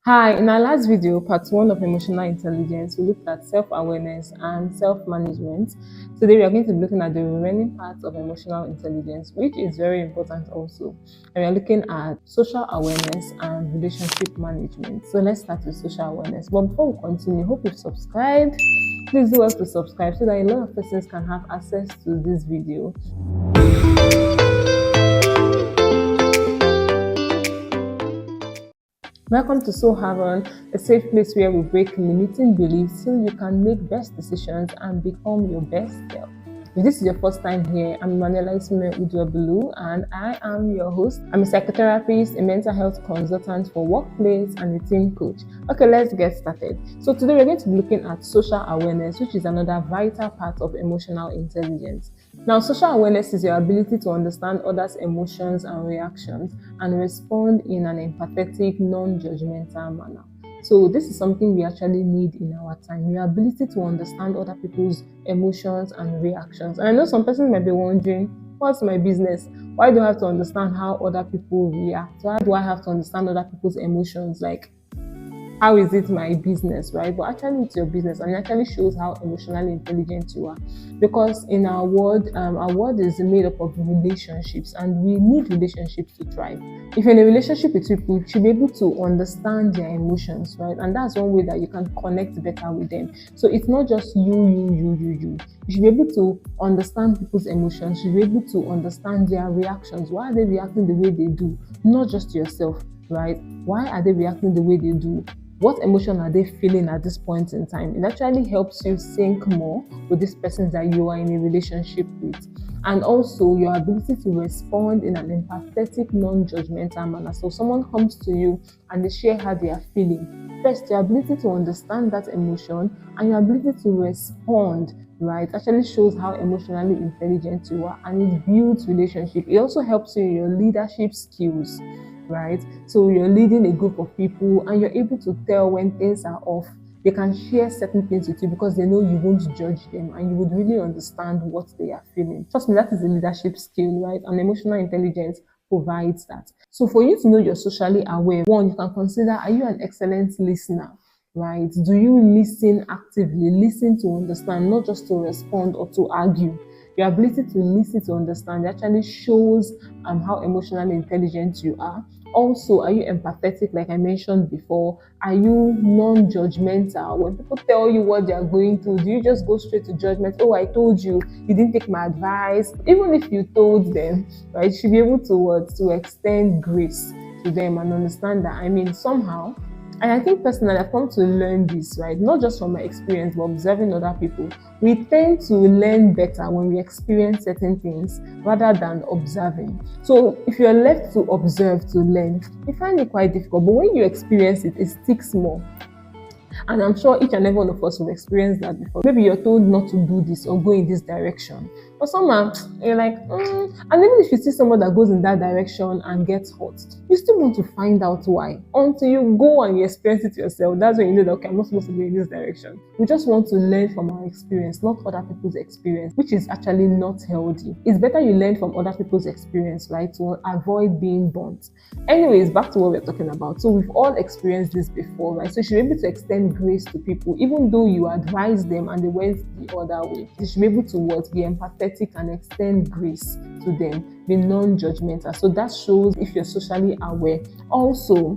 Hi, in our last video, part one of emotional intelligence, we looked at self-awareness and self-management. Today, we are going to be looking at the remaining parts of emotional intelligence, which is very important also. And we are looking at social awareness and relationship management. So let's start with social awareness. But before we continue, hope you've subscribed. Please do well to subscribe so that a lot of persons can have access to this video. Welcome to So Haven, a safe place where we break limiting beliefs so you can make best decisions and become your best self. If this is your first time here, I'm Manuela Ismail Uduabulu and I am your host. I'm a psychotherapist, a mental health consultant for workplace and a team coach. Okay, let's get started. So today we're going to be looking at social awareness, which is another vital part of emotional intelligence. Now, social awareness is your ability to understand others' emotions and reactions and respond in an empathetic, non-judgmental manner. So this is something we actually need in our time, your ability to understand other people's emotions and reactions. And I know some persons might be wondering, what's my business? Why do I have to understand how other people react? Why do I have to understand other people's emotions? Like, how is it my business, right? But actually it's your business, and it actually shows how emotionally intelligent you are. Because in our world is made up of relationships, and we need relationships to thrive. If you're in a relationship with people, you should be able to understand their emotions, right? And that's one way that you can connect better with them. So it's not just you. You should be able to understand people's emotions. You should be able to understand their reactions. Why are they reacting the way they do? Not just yourself, right? Why are they reacting the way they do? What emotion are they feeling at this point in time? It actually helps you sync more with this person that you are in a relationship with. And also your ability to respond in an empathetic, non-judgmental manner. So someone comes to you and they share how they are feeling. First, your ability to understand that emotion and your ability to respond, right, actually shows how emotionally intelligent you are, and it builds relationship. It also helps you in your leadership skills, right? So you're leading a group of people and you're able to tell when things are off. They can share certain things with you because they know you won't judge them and you would really understand what they are feeling. Trust me, that is a leadership skill, right? And emotional intelligence provides that. So for you to know you're socially aware, one, you can consider, are you an excellent listener? Right? Do you listen actively? Listen to understand, not just to respond or to argue. Your ability to listen to understand actually shows how emotionally intelligent you are. Also, are you empathetic, like I mentioned before? Are you non-judgmental? When people tell you what they are going through, do you just go straight to judgment? Oh, I told you, you didn't take my advice. Even if you told them, right, you should be able to to extend grace to them and understand that. I mean, somehow, and I think personally, I've come to learn this, right? Not just from my experience, but observing other people. We tend to learn better when we experience certain things rather than observing. So if you're left to observe to learn, you find it quite difficult. But when you experience it, it sticks more. And I'm sure each and every one of us will experience that before. Maybe you're told not to do this or go in this direction. But somehow you're like, and even if you see someone that goes in that direction and gets hurt, you still want to find out why. Until you go and you experience it yourself, that's when you know that, okay, I'm not supposed to go in this direction. We just want to learn from our experience, not other people's experience, which is actually not healthy. It's better you learn from other people's experience, right, to avoid being burnt. Anyways, back to what we're talking about. So we've all experienced this before, right? So you should be able to extend grace to people, even though you advise them and they went the other way. You should be able to be empathetic and extend grace to them, be non-judgmental. So that shows if you're socially aware. Also,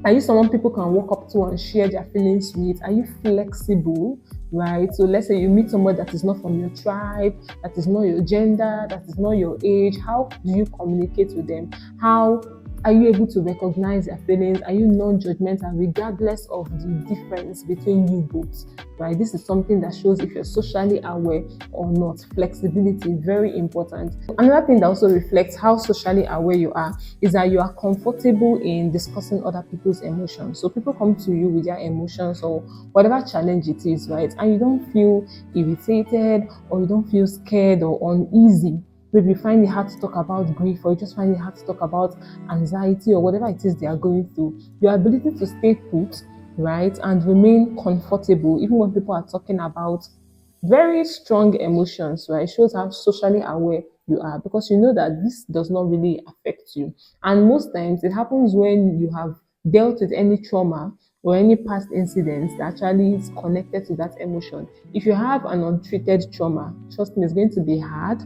are you someone people can walk up to and share their feelings with? Are you flexible? Right? So let's say you meet someone that is not from your tribe, that is not your gender, that is not your age. How do you communicate with them? How are you able to recognize their feelings? Are you non-judgmental regardless of the difference between you both? Right? This is something that shows if you're socially aware or not. Flexibility, very important. Another thing that also reflects how socially aware you are is that you are comfortable in discussing other people's emotions. So people come to you with their emotions or whatever challenge it is, right? And you don't feel irritated or you don't feel scared or uneasy. Maybe you find it hard to talk about grief, or you just find it hard to talk about anxiety or whatever it is they are going through. Your ability to stay put, right, and remain comfortable even when people are talking about very strong emotions, right, shows how socially aware you are, because you know that this does not really affect you. And most times it happens when you have dealt with any trauma or any past incidents that actually is connected to that emotion. If you have an untreated trauma, trust me, it's going to be hard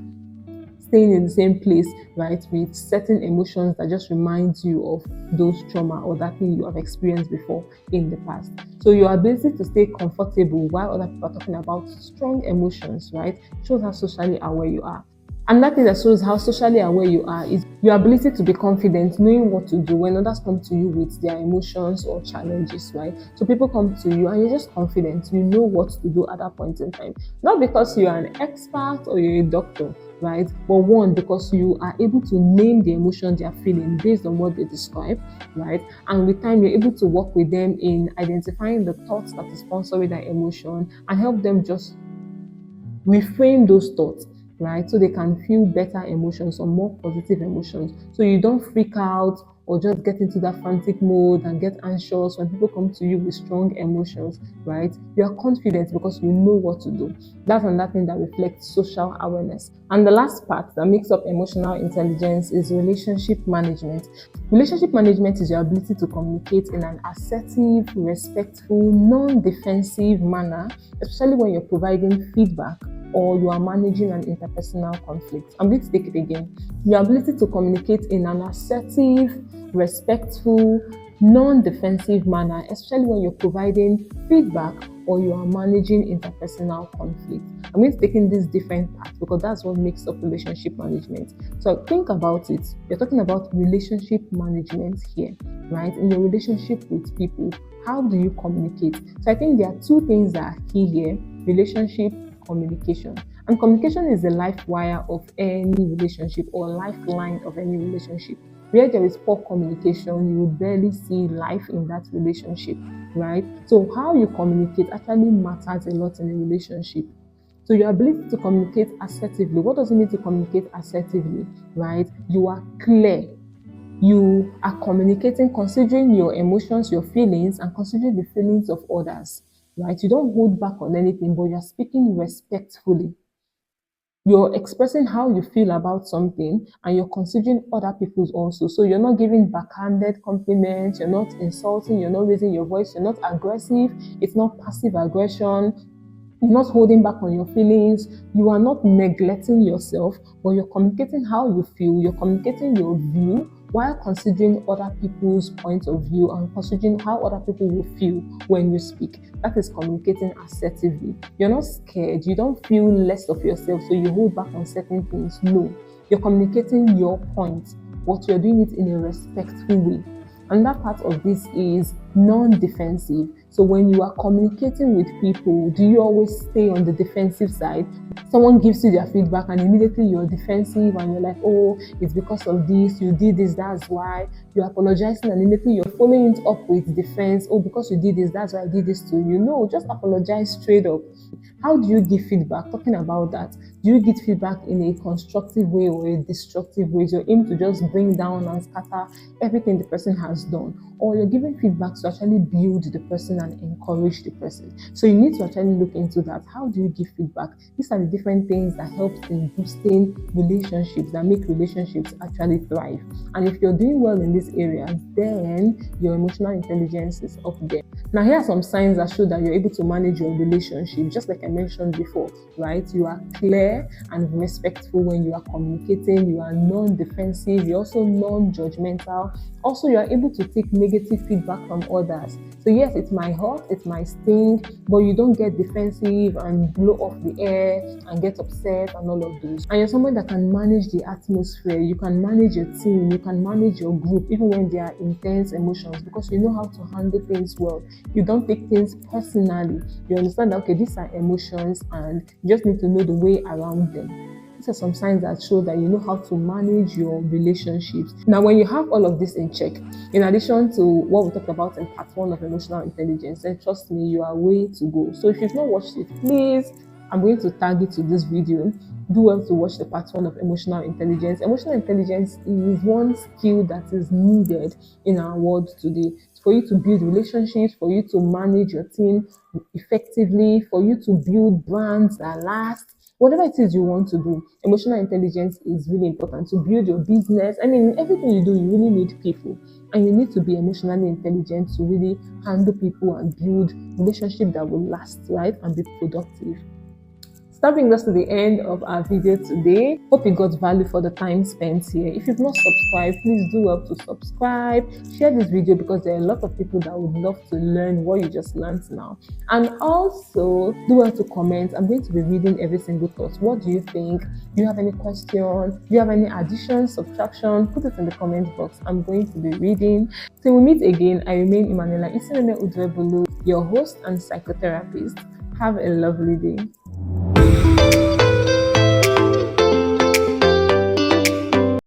staying in the same place, right, with certain emotions that just reminds you of those trauma or that thing you have experienced before in the past. So your ability to stay comfortable while other people are talking about strong emotions, right, shows how socially aware you are. Another thing that shows how socially aware you are is your ability to be confident, knowing what to do when others come to you with their emotions or challenges, right? So people come to you and you're just confident, you know what to do at that point in time. Not because you're an expert or you're a doctor, right? But one, because you are able to name the emotions they are feeling based on what they describe, right? And with time, you're able to work with them in identifying the thoughts that is sponsoring that emotion and help them just reframe those thoughts, right? So they can feel better emotions or more positive emotions. So you don't freak out or just get into that frantic mode and get anxious when people come to you with strong emotions, right? You are confident because you know what to do. That's another thing that reflects social awareness. And the last part that makes up emotional intelligence is relationship management. Relationship management is your ability to communicate in an assertive, respectful, non-defensive manner, especially when you're providing feedback or you are managing an interpersonal conflict. I'm going to take it again. Your ability to communicate in an assertive, respectful, non-defensive manner, especially when you're providing feedback or you are managing interpersonal conflict. I'm going to take in these different parts because that's what makes up relationship management. So think about it. You're talking about relationship management here, right? In your relationship with people, how do you communicate? So I think there are two things that are key here: relationship communication. And communication is the life wire of any relationship or lifeline of any relationship. Where there is poor communication, you will barely see life in that relationship, right? So how you communicate actually matters a lot in a relationship. So your ability to communicate assertively. What does it mean to communicate assertively, right? You are clear. You are communicating considering your emotions, your feelings, and considering the feelings of others, right? You don't hold back on anything, but you're speaking respectfully. You're expressing how you feel about something and you're considering other people's also. So you're not giving backhanded compliments, you're not insulting, you're not raising your voice, you're not aggressive, it's not passive aggression, you're not holding back on your feelings, you are not neglecting yourself, but you're communicating how you feel, you're communicating your view while considering other people's point of view and considering how other people will feel when you speak. That is communicating assertively. You're not scared, you don't feel less of yourself, so you hold back on certain things. No, you're communicating your point, but you're doing it in a respectful way. Another part of this is non-defensive. So when you are communicating with people, do you always stay on the defensive side? Someone gives you their feedback and immediately you're defensive and you're like, oh, it's because of this, you did this, that's why. You're apologizing and immediately you're following it up with defense. Oh, because you did this, that's why I did this to you. No, just apologize straight up. How do you give feedback? Talking about that, do you give feedback in a constructive way or a destructive way? Is your aim to just bring down and scatter everything the person has done? Or you're giving feedback to actually build the person and encourage the person? So you need to actually look into that. How do you give feedback? These are the different things that help in boosting relationships, that make relationships actually thrive. And if you're doing well in this area, then your emotional intelligence is up there. Now, here are some signs that show that you're able to manage your relationship. Just like I mentioned before, right? You are clear and respectful when you are communicating. You are non-defensive. You're also non-judgmental. Also, you are able to take negative feedback from others. So yes, it might hurt, it might sting, but you don't get defensive and blow off the air and get upset and all of those. And you're someone that can manage the atmosphere. You can manage your team. You can manage your group, even when there are intense emotions, because you know how to handle things well. You don't take things personally. You understand that, okay, these are emotions and you just need to know the way around them. These are some signs that show that you know how to manage your relationships. Now, when you have all of this in check, in addition to what we talked about in part one of emotional intelligence, then trust me, you are way to go. So if you've not watched it, please, I'm going to tag it to this video. Do well to watch the part one of emotional intelligence. Emotional intelligence is one skill that is needed in our world today. For you to build relationships, for you to manage your team effectively, for you to build brands that last. whatever it is you want to do, emotional intelligence is really important to build your business. I mean, everything you do, you really need people, and you need to be emotionally intelligent to really handle people and build relationship that will last, right, and be productive. So that brings us to the end of our video today. Hope you got value for the time spent here. If you've not subscribed, please do well to subscribe. Share this video because there are a lot of people that would love to learn what you just learned now. And also do well to comment. I'm going to be reading every single thought. What do you think? Do you have any questions? Do you have any additions, subtraction? Put it in the comment box. I'm going to be reading. Till we meet again, I remain Emanuela Isineme Udwebulu, your host and psychotherapist. Have a lovely day.